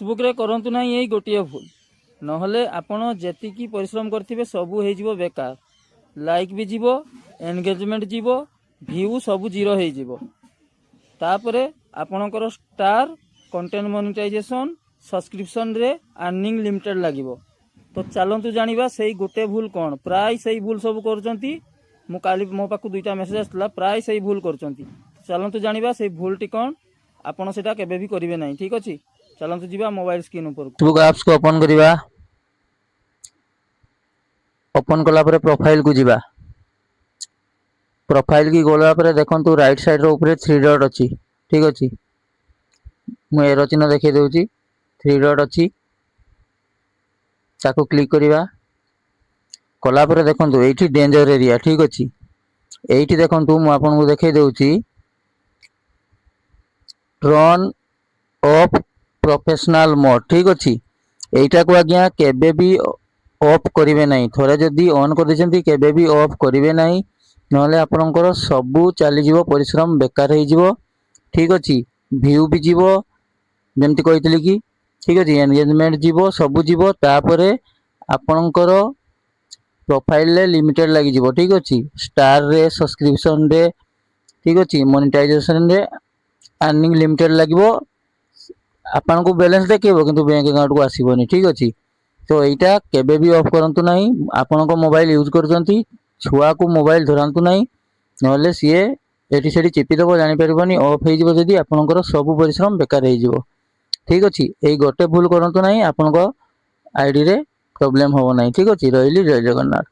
Facebook रे करंतु ना यही गोटे भूल नहले आपण जेतिकी परिश्रम करथिबे सबू हे जिवो बेकार लाइक भी जीवो एंगेजमेंट जीवो व्यू सब जीरो हे जीवो तापरे आपणकर स्टार कंटेंट मोनेटाइजेशन सब्सक्रिप्शन रे अर्निंग लिमिटेड लागिवो। तो चलतु जानिबा सेही गोटे भूल कौन प्राय सही भूल सब करचंती मु काली मो पाखु दुईटा मेसेज आसला प्राय सही भूल करचंती। चलतु जानिबा सेही भूलटी कौन आपण सेटा केबे भी करिवे नाही। ठीक अछि चलतु जीवा मोबाइल स्क्रीन ऊपर फेसबुक ऐप्स को ओपन करिवा। ओपन कला परे प्रोफाइल को जीवा। प्रोफाइल की गोला परे देखंतु राइट साइड रो ऊपर 3 डॉट अछि। ठीक अछि मु एरो चिन्ह देखै देउची 3 डॉट अछि ताको क्लिक करिवा। कला परे देखंतु एठी डेंजर एरिया। ठीक अछि एठी देखंतु मु आपन को देखै देउची टर्न ऑफ प्रोफेशनल मोड। ठीक अछि एटा को आज्ञा केबे भी ऑफ करिवे नाही। थोड़े जदी ऑन कर दिसंती केबे भी ऑफ करिवे नाही नहले आपनकर सबु चली जीवो परिश्रम बेकार हे जीवो। ठीक अछि व्यू भी जीवो जेमति कहितली कि ठीक अछि एंगेजमेंट जीवो सबु जीवो तापरे आपनकर प्रोफाइल रे लिमिटेड लागि जीवो। ठीक अछि स्टार रे सब्सक्रिप्शन रे ठीक अछि मोनेटाइजेशन रे अर्निंग लिमिटेड लागिवो। आपन को बैलेंस देखेबो किंतु बैंक अकाउंट को आसीबोनी। ठीक अछि तो एटा केबे भी ऑफ करंतु नाही। आपन को मोबाइल यूज करजंती छुआ को मोबाइल धरंतु नाही नहले सिए एठी सेठी चिपि देबो जानि परिबोनी ऑफ हे जिवो जदी आपनकर सब परिश्रम बेकार हे जिवो। ठीक अछि एई गोटे भूल करंतु नाही आपन को आईडी रे प्रॉब्लम होबो नाही। ठीक अछि रहिली जय जगन्नाथ।